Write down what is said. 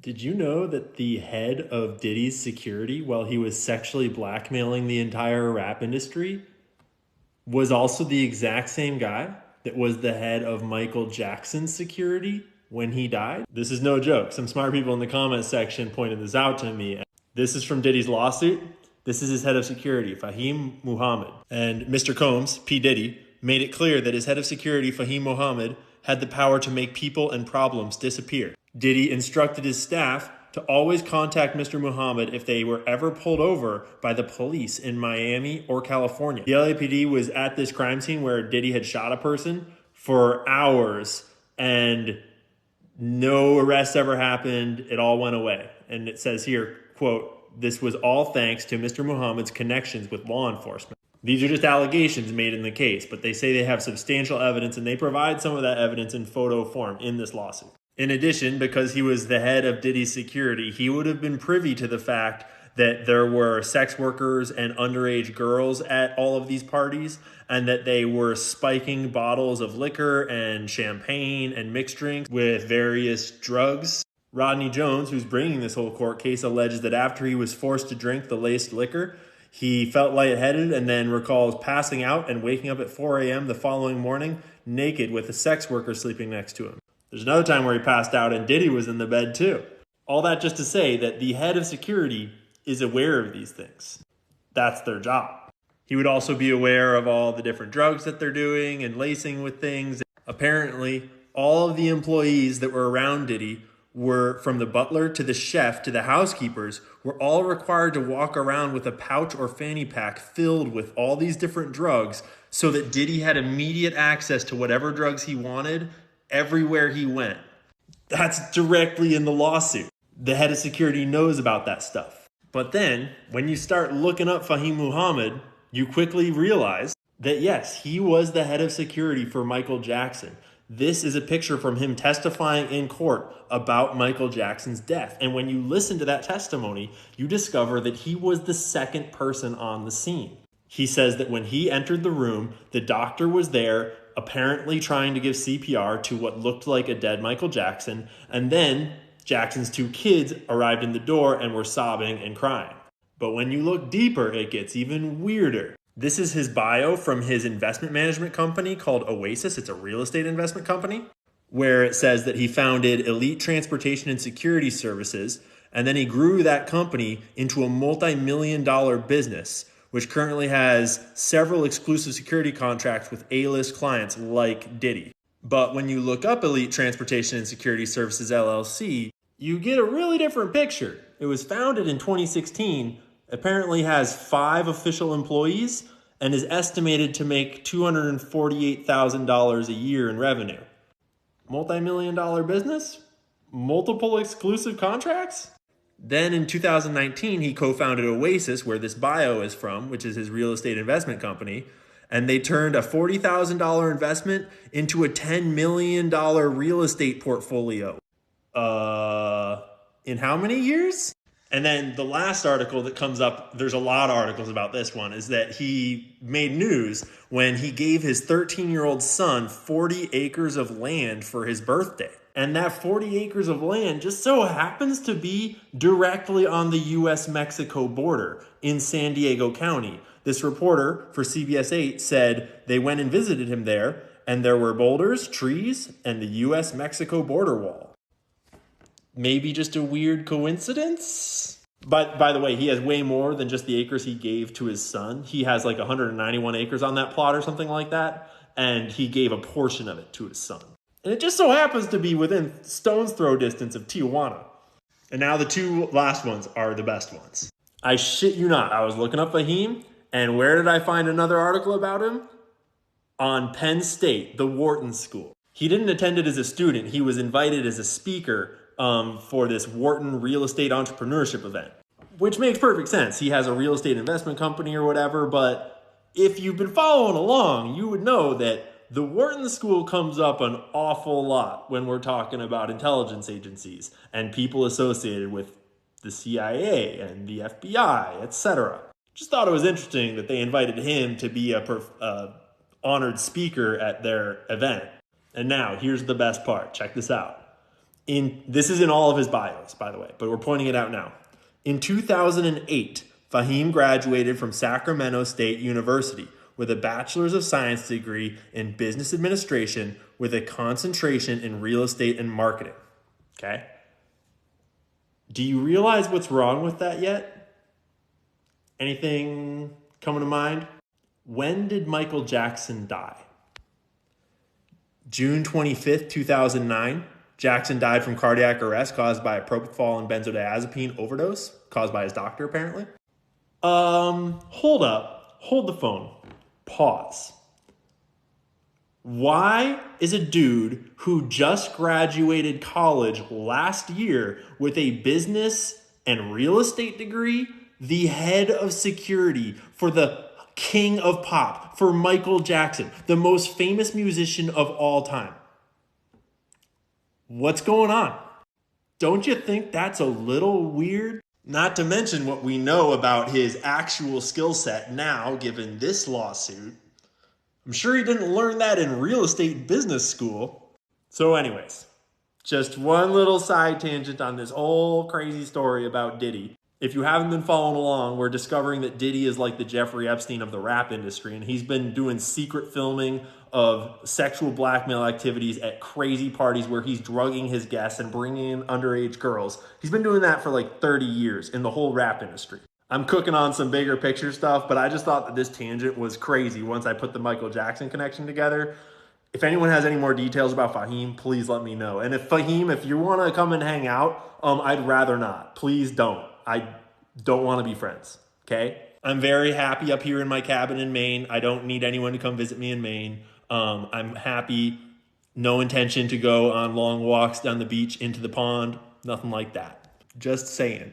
Did you know that the head of Diddy's security, while he was sexually blackmailing the entire rap industry, was also the exact same guy that was the head of Michael Jackson's security when he died? This is no joke. Some smart people in the comments section pointed this out to me. This is from Diddy's lawsuit. This is his head of security, Fahim Muhammad. And Mr. Combs, P. Diddy, made it clear that his head of security, Fahim Muhammad, had the power to make people and problems disappear. Diddy instructed his staff to always contact Mr. Muhammad if they were ever pulled over by the police in Miami or California. The LAPD was at this crime scene where Diddy had shot a person for hours and no arrests ever happened. It all went away. And it says here, quote, "This was all thanks to Mr. Muhammad's connections with law enforcement." These are just allegations made in the case, but they say they have substantial evidence, and they provide some of that evidence in photo form in this lawsuit. In addition, because he was the head of Diddy's security, he would have been privy to the fact that there were sex workers and underage girls at all of these parties, and that they were spiking bottles of liquor and champagne and mixed drinks with various drugs. Rodney Jones, who's bringing this whole court case, alleges that after he was forced to drink the laced liquor, he felt lightheaded and then recalls passing out and waking up at 4 a.m. the following morning naked with a sex worker sleeping next to him. There's another time where he passed out and Diddy was in the bed too. All that just to say that the head of security is aware of these things. That's their job. He would also be aware of all the different drugs that they're doing and lacing with things. Apparently, all of the employees that were around Diddy were, from the butler to the chef to the housekeepers, were all required to walk around with a pouch or fanny pack filled with all these different drugs so that Diddy had immediate access to whatever drugs he wanted everywhere he went. That's directly in the lawsuit. The head of security knows about that stuff. But then, when you start looking up Fahim Muhammad, you quickly realize that yes, he was the head of security for Michael Jackson. This is a picture from him testifying in court about Michael Jackson's death. And when you listen to that testimony, you discover that he was the second person on the scene. He says that when he entered the room, the doctor was there, apparently trying to give CPR to what looked like a dead Michael Jackson. And then Jackson's two kids arrived in the door and were sobbing and crying. But when you look deeper, it gets even weirder. This is his bio from his investment management company called Oasis. It's a real estate investment company, where it says that he founded Elite Transportation and Security Services, and then he grew that company into a multi-million-dollar business, which currently has several exclusive security contracts with A-list clients like Diddy. But when you look up Elite Transportation and Security Services LLC, you get a really different picture. It was founded in 2016, apparently has 5 official employees, and is estimated to make $248,000 a year in revenue. Multi-million-dollar business? Multiple exclusive contracts? Then in 2019, he co-founded Oasis, where this bio is from, which is his real estate investment company, and they turned a $40,000 investment into a $10 million real estate portfolio. In how many years? And then the last article that comes up, there's a lot of articles about this one, is that he made news when he gave his 13-year-old son 40 acres of land for his birthday. And that 40 acres of land just so happens to be directly on the US-Mexico border in San Diego County. This reporter for CBS 8 said they went and visited him there, and there were boulders, trees, and the US-Mexico border wall. Maybe just a weird coincidence? But by the way, he has way more than just the acres he gave to his son. He has like 191 acres on that plot or something like that, and he gave a portion of it to his son. And it just so happens to be within stone's throw distance of Tijuana. And now the 2 last ones are the best ones. I shit you not, I was looking up Fahim, and where did I find another article about him? On Penn State, the Wharton School. He didn't attend it as a student, he was invited as a speaker for this Wharton real estate entrepreneurship event, which makes perfect sense. He has a real estate investment company or whatever, but if you've been following along, you would know that the Wharton School comes up an awful lot when we're talking about intelligence agencies and people associated with the CIA and the FBI, etc. Just thought it was interesting that they invited him to be a honored speaker at their event. And now, here's the best part. Check this out. This is in all of his bios, by the way, but we're pointing it out now. In 2008, Fahim graduated from Sacramento State University with a Bachelor's of Science degree in Business Administration with a concentration in real estate and marketing. Okay? Do you realize what's wrong with that yet? Anything coming to mind? When did Michael Jackson die? June 25th, 2009. Jackson died from cardiac arrest caused by a propofol and benzodiazepine overdose, caused by his doctor, apparently. Hold up. Hold the phone. Pause. Why is a dude who just graduated college last year with a business and real estate degree the head of security for the king of pop, for Michael Jackson, the most famous musician of all time? What's going on? Don't you think that's a little weird? Not to mention what we know about his actual skill set now, given this lawsuit. I'm sure he didn't learn that in real estate business school. So anyways, just one little side tangent on this whole crazy story about Diddy. If you haven't been following along, we're discovering that Diddy is like the Jeffrey Epstein of the rap industry, and he's been doing secret filming of sexual blackmail activities at crazy parties where he's drugging his guests and bringing in underage girls. He's been doing that for like 30 years in the whole rap industry. I'm cooking on some bigger picture stuff, but I just thought that this tangent was crazy once I put the Michael Jackson connection together. If anyone has any more details about Fahim, please let me know. And if Fahim, if you want to come and hang out, I'd rather not. Please don't. I don't want to be friends, okay? I'm very happy up here in my cabin in Maine. I don't need anyone to come visit me in Maine. I'm happy. No intention to go on long walks down the beach into the pond. Nothing like that. Just saying.